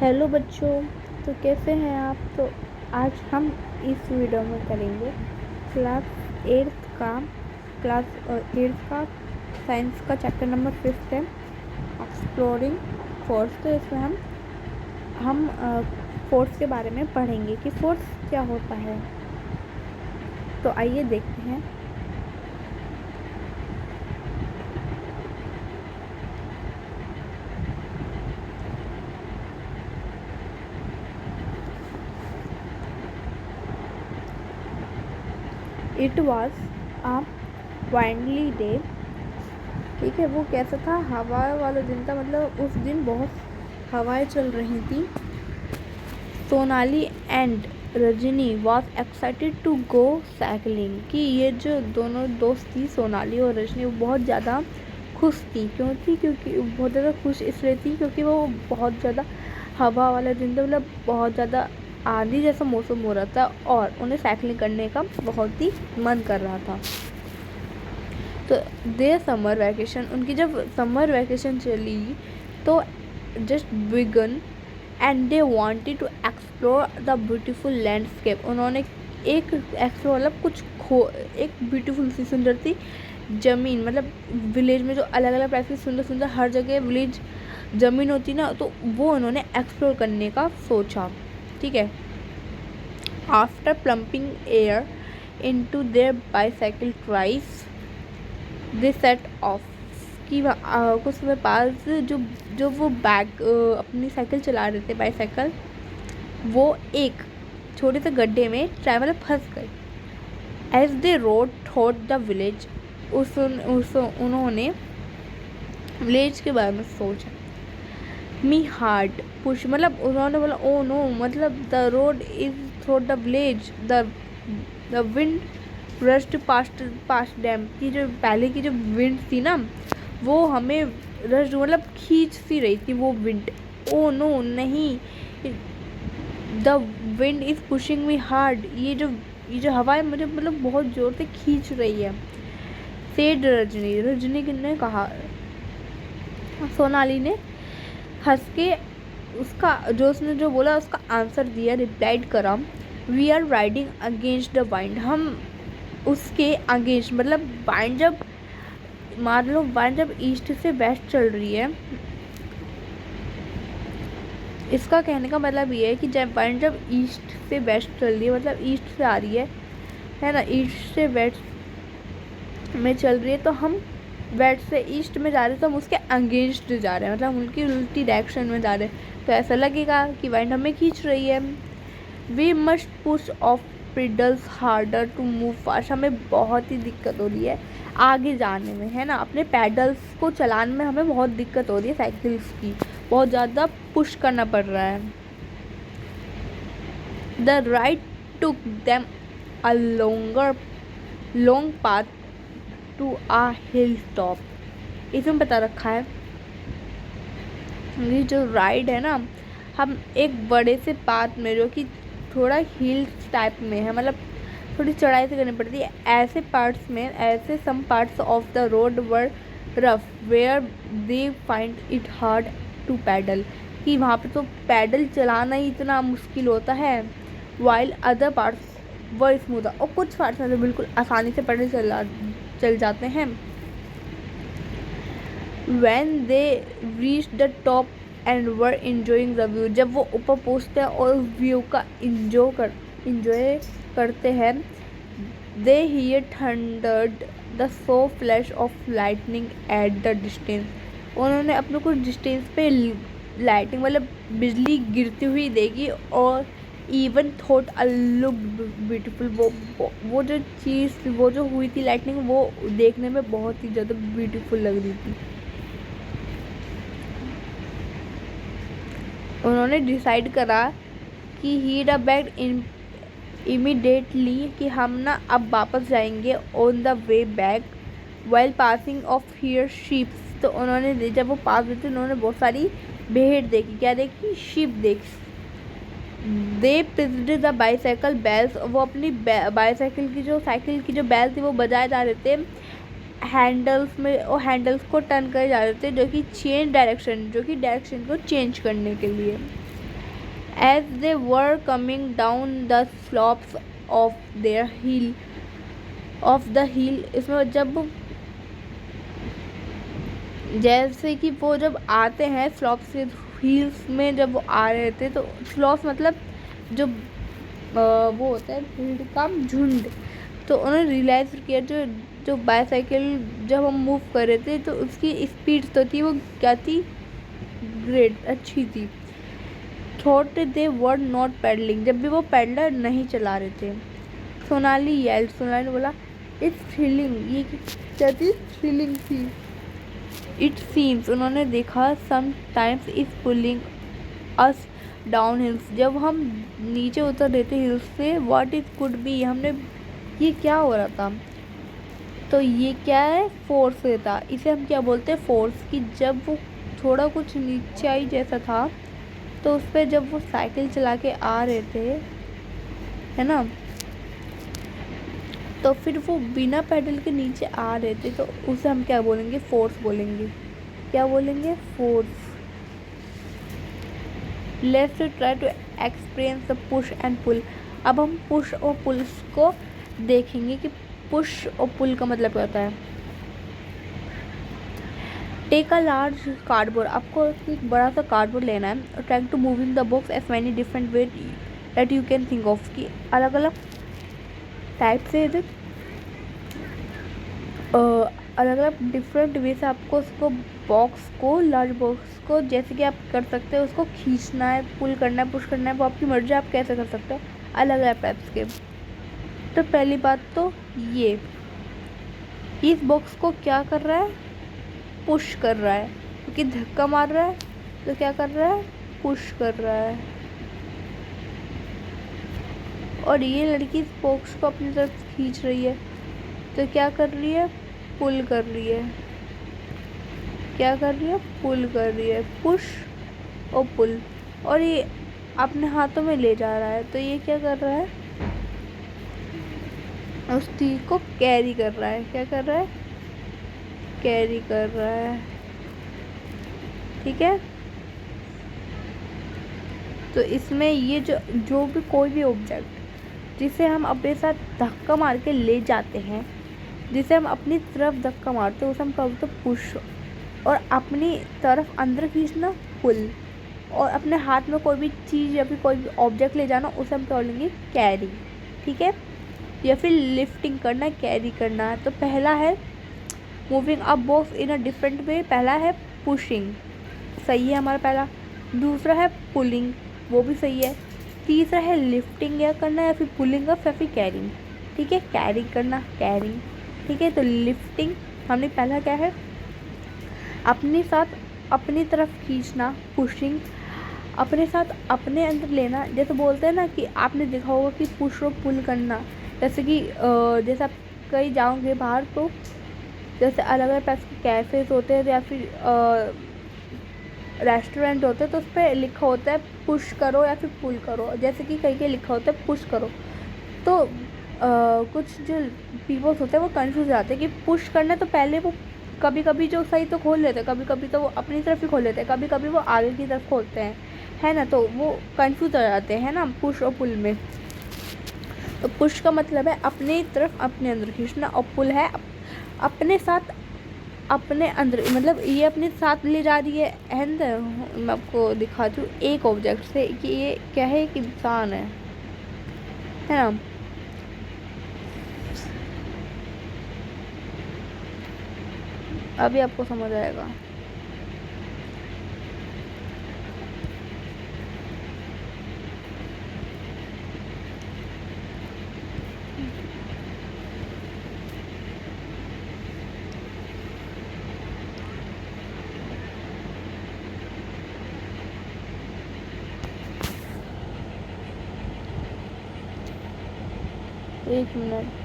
Hello बच्चों, तो कैसे हैं आप। तो आज हम इस वीडियो में करेंगे क्लास एट्थ का साइंस का चैप्टर नंबर 5 है एक्सप्लोरिंग फोर्स। तो इसमें हम फोर्स के बारे में पढ़ेंगे कि फोर्स क्या होता है। तो आइए देखते हैं। It was a windy day. ठीक है, वो कैसा था, हवा वाला दिन था। मतलब उस दिन बहुत हवाएं चल रही थी। Sonali and Rajni was excited to go cycling. कि ये जो दोनों दोस्त थी, सोनाली और रजनी, वो बहुत ज़्यादा खुश थी। क्यों थी? क्योंकि बहुत ज़्यादा खुश इसलिए थी क्योंकि वो बहुत ज़्यादा हवा वाला दिन था। मतलब बहुत ज़्यादा आंधी जैसा मौसम हो रहा था और उन्हें साइकिलिंग करने का बहुत ही मन कर रहा था। तो दे समर वैकेशन, उनकी जब समर वैकेशन चली तो just began and they wanted to explore the beautiful landscape. उन्होंने एक एक्सप्लोर मतलब एक ब्यूटीफुल सी सुंदर सी ज़मीन, मतलब विलेज में जो अलग अलग टाइप की सुंदर सुंदर हर जगह विलेज ज़मीन होती ना, तो वो उन्होंने एक्सप्लोर करने का सोचा। ठीक है। After plumping air into their bicycle ट्राइस they set of. कि कुछ समय पास जो वो बैग अपनी साइकिल चला रहे थे, बाईसाइकिल, वो एक छोटे से गड्ढे में मतलब फंस गए। As they rode thought the village, उन्होंने विलेज के बारे में सोचा। मी हार्ड पुश, मतलब उन्होंने बोला ओ नो, मतलब the road is through the village, the wind rust past dam. की जो पहले की जो विंड थी ना, वो हमें रस्ट मतलब खींच सी रही थी वो विंड। ओ नो, नहीं, the wind is pushing me hard. ये जो हवा है मुझे मतलब बहुत जोर से खींच रही है। सेड रजनी ने कहा। सोनाली ने हंस के उसका जो उसने जो बोला उसका आंसर दिया, रिप्लाइड करा। We are riding against the wind. हम उसके अगेंस्ट, मतलब वाइंड जब मान लो वाइंड जब ईस्ट से वेस्ट चल रही है, इसका कहने का मतलब ये है कि जब वाइंड जब ईस्ट से वेस्ट चल रही है, मतलब ईस्ट से आ रही है ना, ईस्ट से वेस्ट में चल रही है, तो हम वेस्ट से ईस्ट में जा रहे हैं, तो हम उसके अगेंस्ट जा रहे हैं, मतलब उनकी उल्टी डायरेक्शन में जा रहे हैं। तो ऐसा लगेगा कि वाइंड हमें खींच रही है। We must push off pedals harder to move fast. हमें बहुत ही दिक्कत हो रही है आगे जाने में, है ना। अपने पैडल्स को चलाने में हमें बहुत दिक्कत हो रही है, साइकिल्स की बहुत ज़्यादा पुश करना पड़ रहा है। The ride took them a long path to a hill top. इसमें बता रखा है ये जो राइड है ना, हम एक बड़े से पाथ में जो कि थोड़ा हिल्स टाइप में है, मतलब थोड़ी चढ़ाई से करनी पड़ती है, ऐसे पार्ट्स में, ऐसे some parts of the road were rough where they find it hard to pedal. कि वहाँ पे तो पैडल चलाना ही इतना मुश्किल होता है, वाइल अदर पार्ट्स वर स्मूथ। और कुछ पार्ट्स में तो बिल्कुल आसानी से पैडल चल जाते हैं। When they reached the top and were enjoying the view, जब वो ऊपर पहुँचते हैं और व्यू का इंजॉय करते हैं, they hear thundered the so flash of lightning at the distance। उन्होंने अपने कुछ डिस्टेंस पे लाइटिंग मतलब बिजली गिरती हुई देखी, और even thought a look beautiful. वो जो चीज़ वो जो हुई थी लाइटनिंग, वो देखने में बहुत ही ज़्यादा ब्यूटीफुल लग रही थी। उन्होंने डिसाइड करा कि हीड अ बैक इमीडिएटली, कि हम ना अब वापस जाएंगे on the way back while passing of here ships. तो उन्होंने जब वो पास हुए थे, उन्होंने बहुत सारी भेड़ देखी। क्या देखी? शिप देखी। दे प्रेस्ड द बाईसाइकिल बेल्स। वो अपनी बाईसाइकिल की जो बेल थी वो बजाए जा रहे थे हैंडल्स में, और हैंडल्स को टर्न करे जा रहे थे, जो कि डायरेक्शन को चेंज करने के लिए। as they were coming down the slopes of their hill of the hill। इसमें जब जैसे कि वो जब आते हैं स्लॉप से हिल्स में, जब वो आ रहे थे तो स्लॉप मतलब जो वो होता है भीड़ का झुंड। तो उन्होंने रियलाइज़ किया जो जो बाईसाइकिल जब हम मूव कर रहे थे तो उसकी स्पीड तो थी, वो क्या थी, ग्रेट, अच्छी थी। Thought they were not pedalling, जब भी वो पैडलर नहीं चला रहे थे। सोनाली येल्ड, सोनाली ने बोला इट्स थ्रिलिंग, ये क्या थी, थ्रिलिंग थी। इट सीम्स, उन्होंने देखा, sometimes is pulling us down hills, जब हम नीचे उतर रहे थे हिल्स से, व्हाट इज कुड बी, हमने ये क्या हो रहा था। तो ये क्या है, फोर्स से था, इसे हम क्या बोलते हैं, फोर्स की। जब वो थोड़ा कुछ नीचाई जैसा था तो उस पर जब वो साइकिल चला के आ रहे थे, है ना, तो फिर वो बिना पैडल के नीचे आ रहे थे, तो उसे हम क्या बोलेंगे, फोर्स बोलेंगे। क्या बोलेंगे, force. Let's try to experience the push and pull. अब हम पुश और पुल को देखेंगे कि पुश और पुल का मतलब क्या होता है। टेक अ लार्ज कार्डबोर्ड, आपको एक बड़ा सा कार्डबोर्ड लेना है। Trying to moving the box as many different way that you can think of, की अलग अलग टाइप से अलग अलग डिफरेंट वे से आपको उसको बॉक्स को, लार्ज बॉक्स को, जैसे कि आप कर सकते हो उसको खींचना है, पुल करना है, पुश करना है, वो आपकी मर्जी, आप कैसे कर सकते हो, अलग अलग टाइप्स के। तो पहली बात तो ये, इस बॉक्स को क्या कर रहा है, पुश कर रहा है, क्योंकि धक्का मार रहा है तो क्या कर रहा है, पुश कर रहा है। और ये लड़की इस बॉक्स को अपनी तरफ खींच रही है, तो क्या कर रही है, पुल कर रही है। क्या कर रही है, पुल कर रही है, पुश और पुल। और ये अपने हाथों में ले जा रहा है, तो ये क्या कर रहा है, उस चीज को कैरी कर रहा है। क्या कर रहा है, कैरी कर रहा है, ठीक है। तो इसमें ये जो भी कोई भी ऑब्जेक्ट जिसे हम अपने साथ धक्का मार के ले जाते हैं, जिसे हम अपनी तरफ धक्का मारते हैं, उसे हम कहते हैं पुश। और अपनी तरफ अंदर खींचना, पुल। और अपने हाथ में कोई भी चीज़ या फिर कोई भी ऑब्जेक्ट ले जाना, उसे हम क्या बोलेंगे, कैरी, ठीक है। या फिर लिफ्टिंग करना, कैरी करना है। तो पहला है moving a box in a different way, पहला है पुशिंग, सही है हमारा पहला। दूसरा है पुलिंग, वो भी सही है। तीसरा है लिफ्टिंग या करना, या फिर पुलिंग अप, या फिर कैरिंग, ठीक है, कैरी करना, कैरिंग, ठीक है। तो लिफ्टिंग हमने पहला क्या है, अपने साथ अपनी तरफ खींचना, पुशिंग, अपने साथ अपने अंदर लेना। जैसे बोलते हैं ना कि आपने देखा होगा कि पुश और पुल करना, जैसे कि जैसे आप कहीं जाओगे बाहर, तो जैसे अलग अलग टाइप के कैफ़ेज होते हैं या फिर रेस्टोरेंट होते हैं, तो उस पर लिखा होता है पुश करो या फिर पुल करो। जैसे कि कहीं कहीं लिखा होता है पुश करो, तो कुछ जो पीपल्स होते हैं वो कंफ्यूज हो जाते हैं कि पुश करना है, तो पहले वो कभी कभी जो सही तो खोल लेते हैं, कभी कभी तो वो अपनी तरफ ही खोल लेते हैं, कभी कभी वो आगे की तरफ खोलते हैं, है ना। तो वो कंफ्यूज हो जाते हैं ना पुश और पुल में। तो पुश का मतलब है अपनी तरफ अपने अंदर खींचना, और पुल है अपने साथ अपने अंदर, मतलब ये अपने साथ ले जा रही है। एंड मैं आपको दिखाती हूँ एक ऑब्जेक्ट से कि ये क्या है, एक इंसान है ना। अभी आपको समझ आएगा। एक मिनट।